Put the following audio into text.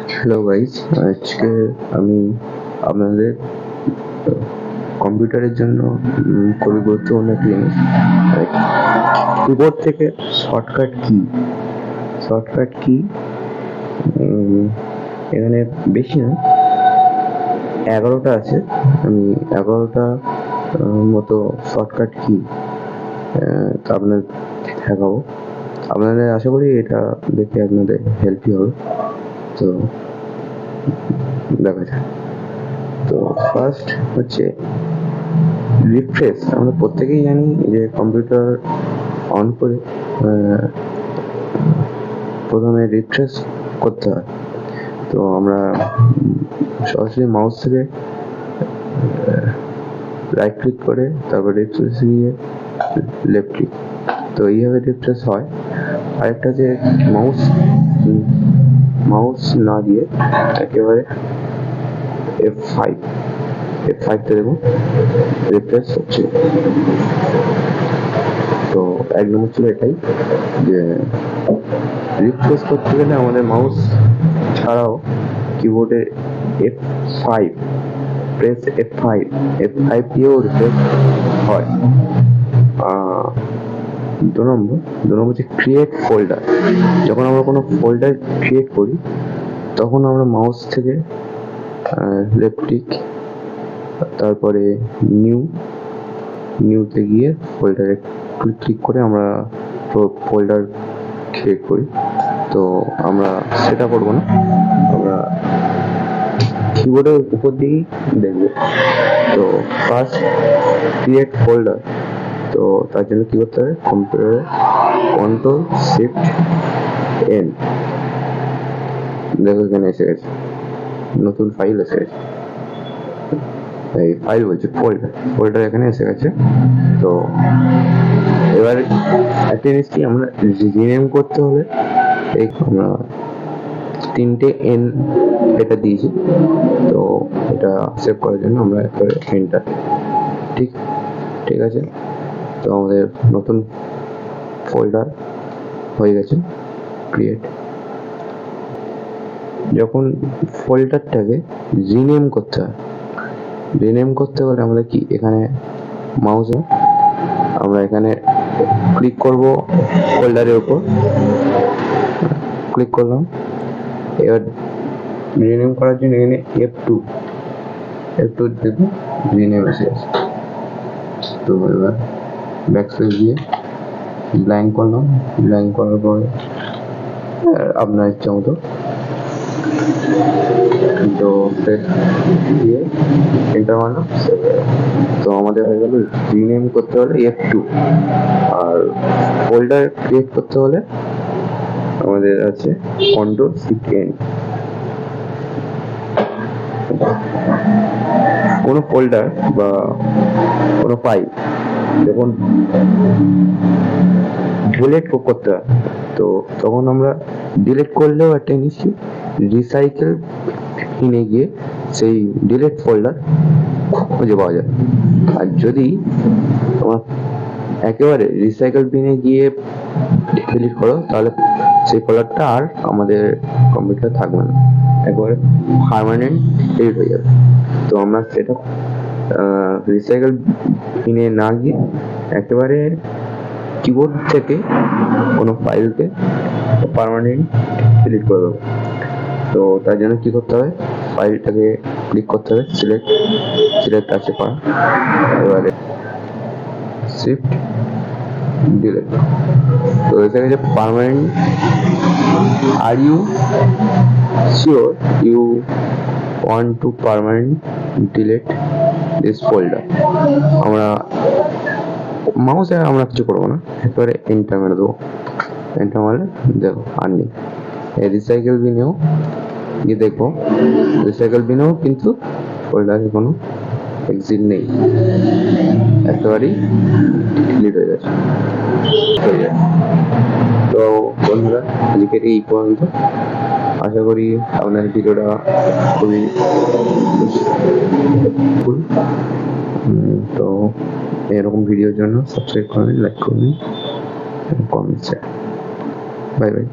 Hello guys, আজকে আমি আপনাদের কম্পিউটারের জন্য খুবই গুরুত্বপূর্ণ একটি জিনিস, কিবোর্ড থেকে শর্টকাট কি এখানে বেশি না, 11টা আছে। আমি 11টা মতো শর্টকাট কি আপনাদের দেখাবো। আপনাদের আশা করি এটা দেখে আপনাদের হেল্পই হবে। তো দেখা যাক। তো ফার্স্ট হচ্ছে রিফ্রেশ। আমরা প্রত্যেকেই জানি যে কম্পিউটার অন করে প্রথমে রিফ্রেশ করতে হয়। তো আমরা সরাসরি মাউস থেকে রাইট ক্লিক করে তারপর রিফ্রেশ দিয়ে লেফট ক্লিক, তো এইভাবে রিফ্রেশ হয়। আরেকটা যে মাউস না দিয়ে একেবারে F5তে দেখুন রিফ্রেশ হচ্ছে। তো এক নম্বর ছিল এটাই যে রিফ্রেশ করতে গেলে আমাদের মাউস ছাড়াও কিবোর্ডে F5 দিয়েও রিফ্রেশ হয়। দু নম্বর হচ্ছে ক্রিয়েট ফোল্ডার। যখন আমরা কোনো ফোল্ডার ক্রিয়েট করি তখন আমরা মাউস থেকে লেফট ক্লিক, তারপরে নিউতে গিয়ে ফোল্ডারে ক্লিক করে আমরা ফোল্ডার ক্রিয়েট করি। তো আমরা সেটা করব না, আমরা কিবোর্ডের উপর দিয়েই দেখব। তো ফার্স্ট ক্রিয়েট ফোল্ডার, তো তার জন্য কি করতে হবে, কম্পিউটারে Ctrl+Shift+N, দেখো এখানে এসে গেছে, নতুন ফাইল এসে গেছে। এই ফাইল বলছে ফোল্ডার এখানে এসে গেছে। তো এবার একটা জিনিস কি, আমরা রিনেম করতে হলে এই আমরা 3টে N এটা দিয়েছি, তো এটা সেভ করার জন্য আমরা একবারে এন্টার। ঠিক আছে। তো আমাদের নতুন ফোল্ডার হয়ে গেছে ক্রিয়েট। যখন ফোল্ডারটাকে রিনেম করতে গেলে আমরা কি, এখানে মাউসে আমরা এখানে ক্লিক করব, ফোল্ডারের উপর ক্লিক করলাম। এবার রিনেম করার জন্য এখানে F2 দেখুন রিনেম এসে গেছে। তো এবার ব্যাকস্পেস দিয়ে ব্ল্যাঙ্ক করলাম, ব্ল্যাঙ্ক করার পরে আপনার ইচ্ছা মতো তো দিয়ে এন্টার মারলাম। তো আমাদের হয়ে গেল রিনেম করতে হলে F2, আর ফোল্ডার ক্রিয়েট করতে হলে আমাদের আছে Ctrl+Shift+N। কোনো ফোল্ডার বা কোনো ফাইল যখন ডিলিট করতে হয়, তো তখন আমরা ডিলিট করলেও একটা জিনিস রিসাইকেল বিনে গিয়ে সেই ডিলিট ফোল্ডার খুঁজে পাওয়া যায়। আর যদি তোমার একেবারে রিসাইকেল বিনে গিয়ে ডিলিট করো, তাহলে সেই ফোল্ডারটা আর আমাদের কম্পিউটার থাকবে না, একেবারে পার্মানেন্ট ডিলিট হয়ে যাবে। তো আমরা সেটা রিসাইকেল বিনে না গিয়ে একেবারে কিবোর্ড থেকে কোনো ফাইলকে পার্মানেন্ট ডিলিট করে দেবো। তো তার জন্য কি করতে হবে, ফাইলটাকে ক্লিক করতে হবে, সিলেক্ট আছে করা, এবারে শিফট ডিলিট। তো এসে গেছে permanent. Are you sure you want to permanent delete this folder? আমরা মাউসে আমরা কিছু করবো না, একেবারে এন্টার মেরে দেবো। এন্টার মারলে দেখো আর নেই। রিসাইকেল বিনেও গিয়ে দেখবো, রিসাইকেল বিনেও কিন্তু ফোল্ডারে কোনো এক্সিট নেই, একেবারেই ডিলিট হয়ে গেছে। তো বন্ধুরা, আজকের এই পর্যন্ত। আশা করি আপনার ভিডিওটা খুবই হেল্পফুল। তো এরকম ভিডিওর জন্য সাবস্ক্রাইব করবেন, লাইক করবেন, কমেন্ট শেয়ার। Bye bye.